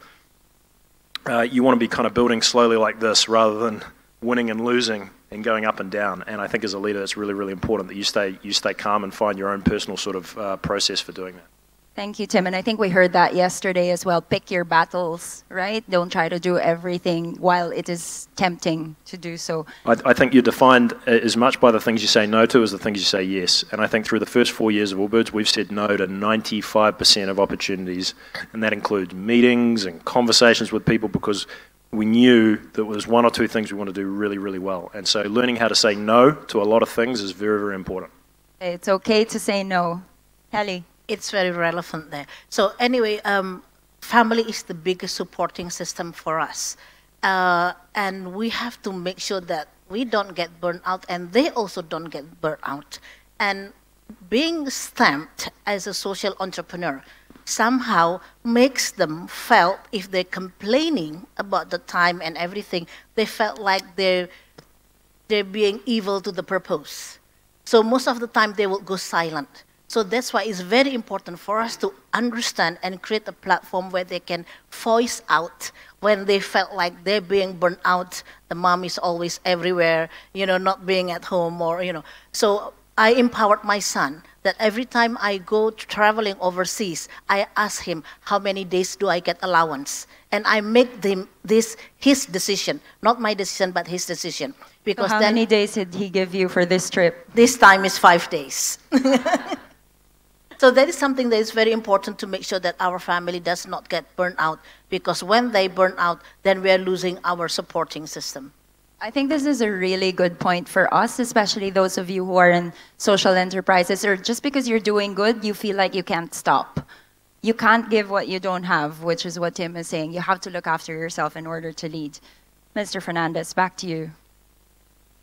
you want to be kind of building slowly like this rather than winning and losing and going up and down. And I think as a leader, it's really, really important that you stay calm and find your own personal sort of process for doing that. Thank you, Tim. And I think we heard that yesterday as well. Pick your battles, right? Don't try to do everything while it is tempting to do so. I think you're defined as much by the things you say no to as the things you say yes. And I think through the first 4 years of Allbirds, we've said no to 95% of opportunities. And that includes meetings and conversations with people, because we knew there was one or two things we want to do really, really well. And so learning how to say no to a lot of things is very, very important. It's okay to say no. Heli? It's very relevant there. So anyway, family is the biggest supporting system for us. And we have to make sure that we don't get burnt out, and they also don't get burnt out. And being stamped as a social entrepreneur somehow makes them felt, if they're complaining about the time and everything, they felt like they're being evil to the purpose. So most of the time they will go silent. So that's why it's very important for us to understand and create a platform where they can voice out when they felt like they're being burnt out. The mom is always everywhere, not being at home, or, So I empowered my son that every time I go traveling overseas, I ask him, how many days do I get allowance? And I make his decision, not my decision, but his decision. Because so how many days did he give you for this trip? This time is 5 days. So that is something that is very important to make sure that our family does not get burnt out, because when they burn out, then we are losing our supporting system. I think this is a really good point for us, especially those of you who are in social enterprises, or just because you're doing good, you feel like you can't stop. You can't give what you don't have, which is what Tim is saying. You have to look after yourself in order to lead. Mr. Fernandes, back to you.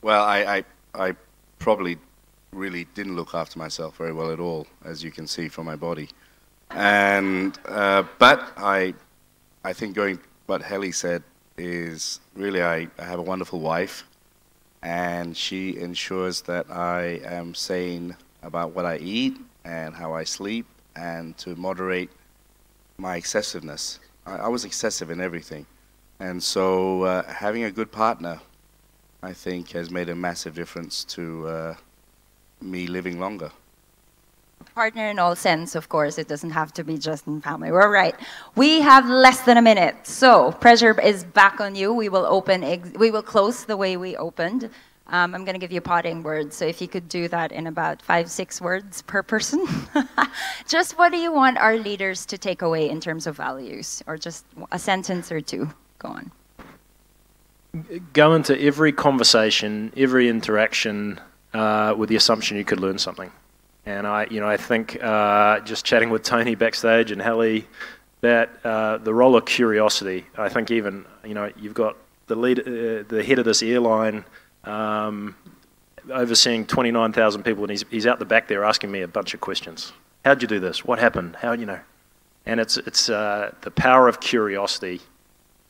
Well, I probably really didn't look after myself very well at all, as you can see from my body. And but I think going what Heli said is really, I have a wonderful wife, and she ensures that I am sane about what I eat and how I sleep, and to moderate my excessiveness. I was excessive in everything. And so having a good partner, I think, has made a massive difference to me living longer. Partner in all sense, of course. It doesn't have to be just in family. We're right. We have less than a minute, so pressure is back on you. We will close the way we opened. I'm going to give you parting words, so if you could do that in about 5-6 words per person. Just what do you want our leaders to take away in terms of values, or just a sentence or two? Go on. Go into every conversation, every interaction with the assumption you could learn something. And I think just chatting with Tony backstage and Heli, that the role of curiosity. I think even you've got the head of this airline overseeing 29,000 people, and he's out the back there asking me a bunch of questions. How'd you do this? What happened? How, you know? And it's the power of curiosity.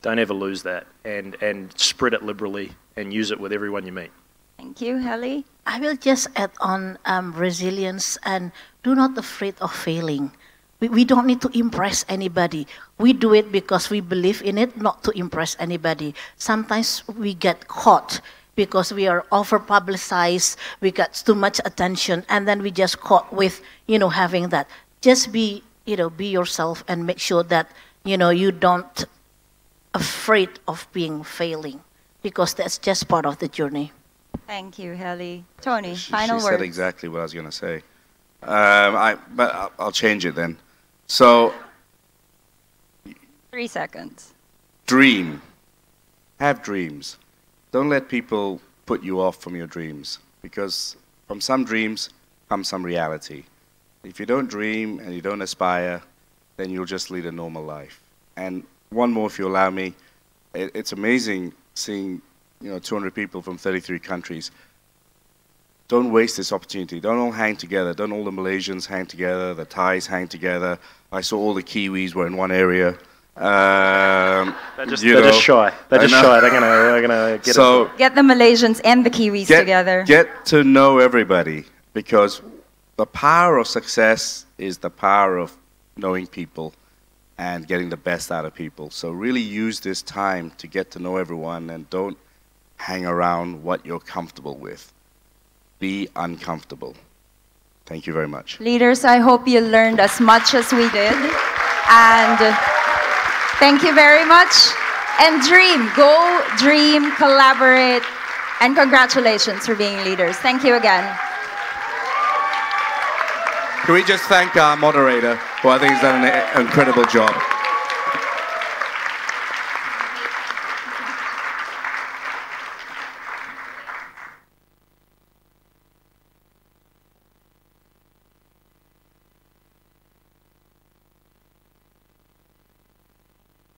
Don't ever lose that, and spread it liberally and use it with everyone you meet. Thank you, Heli. I will just add on resilience, and do not afraid of failing. We don't need to impress anybody. We do it because we believe in it, not to impress anybody. Sometimes we get caught because we are over-publicized, we got too much attention, and then we just caught with, having that. Just be yourself and make sure that, you don't afraid of being failing, because that's just part of the journey. Thank you, Heli. Tony, she final words. said exactly what I was going to say. But I'll change it then. So, 3 seconds. dream. Have dreams. Don't let people put you off from your dreams, because from some dreams comes some reality. If you don't dream and you don't aspire, then you'll just lead a normal life. And one more, if you allow me. It's amazing seeing 200 people from 33 countries. Don't waste this opportunity. Don't all hang together. Don't all the Malaysians hang together, the Thais hang together. I saw all the Kiwis were in one area. They're just shy. They're just shy. They're gonna get it. Get the Malaysians and the Kiwis together. Get to know everybody, because the power of success is the power of knowing people and getting the best out of people. So really use this time to get to know everyone, and don't hang around what you're comfortable with. Be uncomfortable. Thank you very much. Leaders, I hope you learned as much as we did. And thank you very much. And dream, go dream, collaborate, and congratulations for being leaders. Thank you again. Can we just thank our moderator, who I think has done an incredible job.